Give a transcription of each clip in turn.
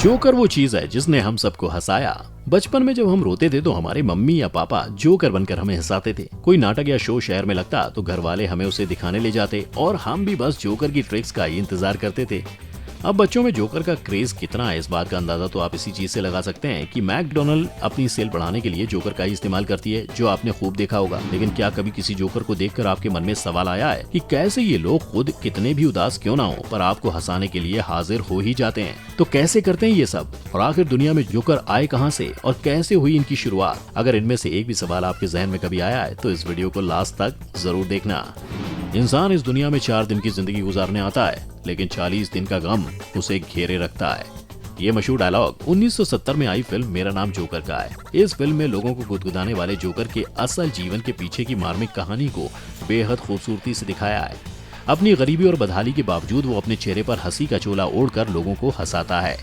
Joker वो चीज है जिसने हम सबको हंसाया। बचपन में जब हम रोते थे तो हमारे मम्मी या पापा जोकर बनकर हमें हंसाते थे। कोई नाटक या शो शहर में लगता तो घर वाले हमें उसे दिखाने ले जाते और हम भी बस जोकर की ट्रिक्स का ही इंतजार करते थे। अब बच्चों में जोकर का क्रेज कितना है इस बात का अंदाजा तो आप इसी चीज से लगा सकते हैं कि मैकडोनल्ड अपनी सेल बढ़ाने के लिए जोकर का ही इस्तेमाल करती है, जो आपने खूब देखा होगा। लेकिन क्या कभी किसी जोकर को देखकर आपके मन में सवाल आया है कि कैसे ये लोग खुद कितने भी उदास क्यों ना हो पर आपको हंसाने के लिए हाजिर हो ही जाते हैं? तो कैसे करते हैं ये सब, और आखिर दुनिया में जोकर आए कहाँ से और कैसे हुई इनकी शुरुआत? अगर इनमें से एक भी सवाल आपके जहन में कभी आया है तो इस वीडियो को लास्ट तक जरूर देखना। इंसान इस दुनिया में 4 दिन की जिंदगी गुजारने आता है, लेकिन 40 दिन का गम उसे घेरे रखता है। ये मशहूर डायलॉग 1970 में आई फिल्म मेरा नाम जोकर का है। इस फिल्म में लोगों को गुदगुदाने वाले जोकर के असल जीवन के पीछे की मार्मिक कहानी को बेहद खूबसूरती से दिखाया है। अपनी गरीबी और बदहाली के बावजूद वो अपने चेहरे पर हंसी का चोला ओढ़कर लोगों को हंसाता है।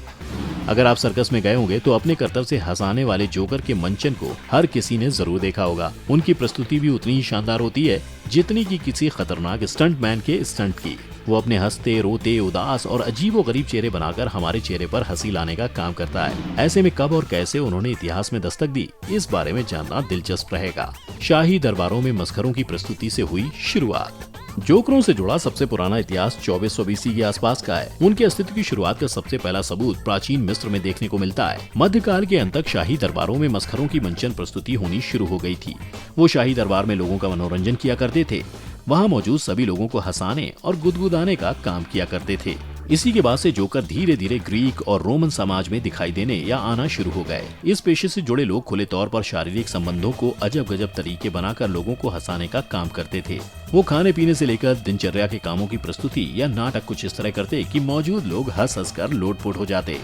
अगर आप सर्कस में गए होंगे तो अपने कर्तव्य से हंसाने वाले जोकर के मंचन को हर किसी ने जरूर देखा होगा। उनकी प्रस्तुति भी उतनी ही शानदार होती है जितनी की किसी खतरनाक स्टंटमैन के स्टंट की। वो अपने हंसते, रोते, उदास और अजीबोगरीब चेहरे बनाकर हमारे चेहरे पर हंसी लाने का काम करता है। ऐसे में कब और कैसे उन्होंने इतिहास में दस्तक दी, इस बारे में जानना दिलचस्प रहेगा। शाही दरबारों में मस्खरों की प्रस्तुति से हुई शुरुआत। जोकरों से जुड़ा सबसे पुराना इतिहास 2400 BC के आसपास का है। उनके अस्तित्व की शुरुआत का सबसे पहला सबूत प्राचीन मिस्र में देखने को मिलता है। मध्यकाल के अंत तक शाही दरबारों में मस्खरों की मंचन प्रस्तुति होनी शुरू हो गई थी। वो शाही दरबार में लोगों का मनोरंजन किया करते थे। वहाँ मौजूद सभी लोगों को हंसाने और गुदगुदाने का काम किया करते थे। इसी के बाद से जोकर धीरे धीरे ग्रीक और रोमन समाज में दिखाई देने या आना शुरू हो गए। इस पेशे से जुड़े लोग खुले तौर पर शारीरिक संबंधों को अजब गजब तरीके बनाकर लोगों को हंसाने का काम करते थे। वो खाने पीने से लेकर दिनचर्या के कामों की प्रस्तुति या नाटक कुछ इस तरह करते कि मौजूद लोग हंस हंस कर लोटपोट हो जाते।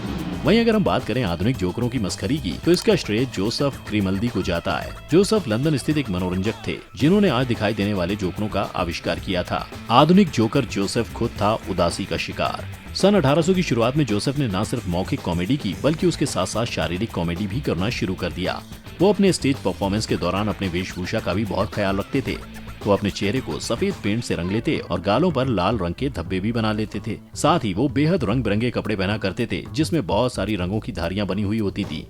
वहीं अगर हम बात करें आधुनिक जोकरों की मस्खरी की तो इसका श्रेय जोसेफ ग्रिमल्दी को जाता है। जोसेफ लंदन स्थित एक मनोरंजक थे जिन्होंने आज दिखाई देने वाले जोकरों का आविष्कार किया था। आधुनिक जोकर जोसेफ खुद था उदासी का शिकार। सन 1800 की शुरुआत में जोसेफ ने न सिर्फ मौखिक कॉमेडी की बल्कि उसके साथ साथ शारीरिक कॉमेडी भी करना शुरू कर दिया। वो अपने स्टेज परफॉर्मेंस के दौरान अपने वेशभूषा का भी बहुत ख्याल रखते थे। वो अपने चेहरे को सफेद पेंट से रंग लेते और गालों पर लाल रंग के धब्बे भी बना लेते थे। साथ ही वो बेहद रंग बिरंगे कपड़े पहना करते थे जिसमें बहुत सारी रंगों की धारियां बनी हुई होती थी।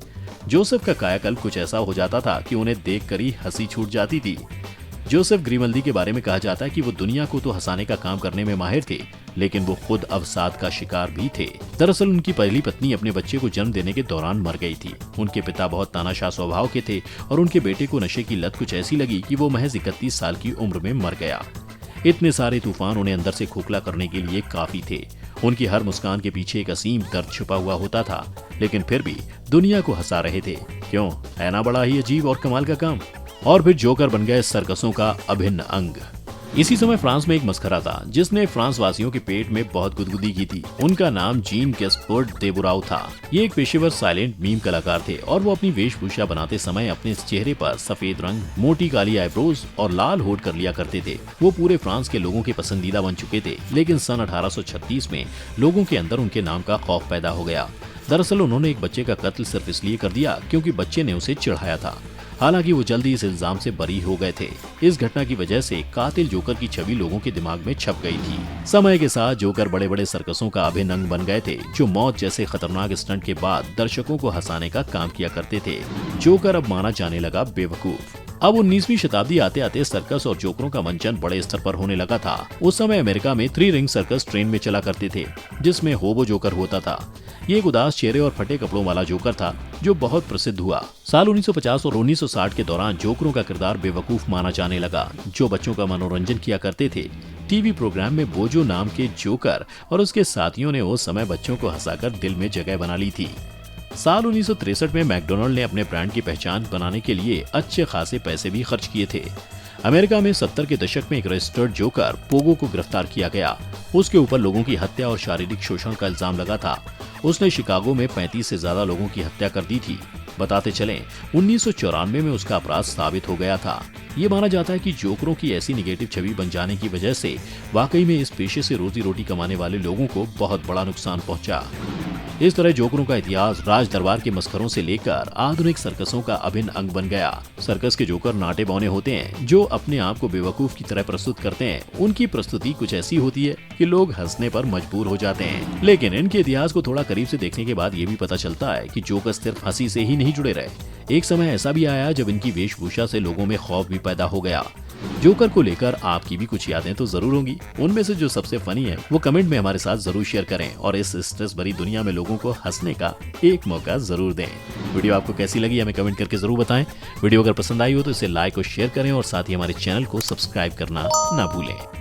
जोसेफ का कायाकल्प कुछ ऐसा हो जाता था कि उन्हें देखकर ही हंसी छूट जाती थी। जोसेफ ग्रिमल्दी के बारे में कहा जाता है कि वो दुनिया को तो हंसाने का काम करने में माहिर थे, लेकिन वो खुद अवसाद का शिकार भी थे। दरअसल उनकी पहली पत्नी अपने बच्चे को जन्म देने के दौरान मर गई थी। उनके पिता बहुत तानाशाह स्वभाव के थे और उनके बेटे को नशे की लत कुछ ऐसी लगी कि वो महज 31 साल की उम्र में मर गया। इतने सारे तूफान उन्हें अंदर से खोखला करने के लिए काफी थे। उनकी हर मुस्कान के पीछे एक असीम दर्द छुपा हुआ होता था, लेकिन फिर भी दुनिया को हंसा रहे थे। क्यों, है ना बड़ा ही अजीब और कमाल का काम। और फिर जोकर बन गए सर्कसों का अभिन्न अंग। इसी समय फ्रांस में एक मस्खरा था जिसने फ्रांस वासियों के पेट में बहुत गुदगुदी की थी। उनका नाम जीन गैस्पर्ड देबुराउ था। ये एक पेशेवर साइलेंट मीम कलाकार थे और वो अपनी वेशभूषा बनाते समय अपने चेहरे पर सफेद रंग, मोटी काली आईब्रोज और लाल होठ कर लिया करते थे। वो पूरे फ्रांस के लोगों के पसंदीदा बन चुके थे, लेकिन सन 1836 में लोगों के अंदर उनके नाम का खौफ पैदा हो गया। दरअसल उन्होंने एक बच्चे का कत्ल सिर्फ इसलिए कर दिया क्योंकि बच्चे ने उसे चिढ़ाया था। हालांकि वो जल्दी इस इल्जाम से बरी हो गए थे। इस घटना की वजह से कातिल जोकर की छवि लोगों के दिमाग में छप गई थी। समय के साथ जोकर बड़े बड़े सर्कसों का अभिन्न अंग बन गए थे, जो मौत जैसे खतरनाक स्टंट के बाद दर्शकों को हंसाने का काम किया करते थे। जोकर अब माना जाने लगा बेवकूफ। अब 19वीं शताब्दी आते आते सर्कस और जोकरों का मंचन बड़े स्तर पर होने लगा था। उस समय अमेरिका में 3 रिंग सर्कस ट्रेन में चला करते थे जिसमें होबो जोकर होता था। ये एक उदास चेहरे और फटे कपड़ों वाला जोकर था जो बहुत प्रसिद्ध हुआ। साल 1950 और 1960 के दौरान जोकरों का किरदार बेवकूफ माना जाने लगा, जो बच्चों का मनोरंजन किया करते थे। टीवी प्रोग्राम में बोजो नाम के जोकर और उसके साथियों ने उस समय बच्चों को हंसाकर दिल में जगह बना ली थी। साल 1963 में मैकडोनल्ड ने अपने ब्रांड की पहचान बनाने के लिए अच्छे खासे पैसे भी खर्च किए थे। अमेरिका में 70 के दशक में एक रजिस्टर्ड जोकर पोगो को गिरफ्तार किया गया। उसके ऊपर लोगों की हत्या और शारीरिक शोषण का इल्जाम लगा था। उसने शिकागो में 35 से ज्यादा लोगों की हत्या कर दी थी। बताते चलें 1994 में उसका अपराध साबित हो गया था। ये माना जाता है कि जोकरों की ऐसी निगेटिव छवि बन जाने की वजह से वाकई में इस पेशे से रोजी रोटी कमाने वाले लोगों को बहुत बड़ा नुकसान पहुंचा। इस तरह जोकरों का इतिहास राज दरबार के मस्खरों से लेकर आधुनिक सर्कसों का अभिन्न अंग बन गया। सर्कस के जोकर नाटे बौने होते हैं जो अपने आप को बेवकूफ की तरह प्रस्तुत करते हैं। उनकी प्रस्तुति कुछ ऐसी होती है कि लोग हंसने पर मजबूर हो जाते हैं। लेकिन इनके इतिहास को थोड़ा करीब से देखने के बाद ये भी पता चलता है कि जोकर सिर्फ हंसी से ही नहीं जुड़े रहे। एक समय ऐसा भी आया जब इनकी वेशभूषा से लोगों में खौफ भी पैदा हो गया। जोकर को लेकर आपकी भी कुछ यादें तो जरूर होंगी। उनमें से जो सबसे फनी है वो कमेंट में हमारे साथ जरूर शेयर करें और इस स्ट्रेस भरी दुनिया में लोगों को हंसने का एक मौका जरूर दें। वीडियो आपको कैसी लगी हमें कमेंट करके जरूर बताएं। वीडियो अगर पसंद आई हो तो इसे लाइक और शेयर करें और साथ ही हमारे चैनल को सब्सक्राइब करना ना भूलें।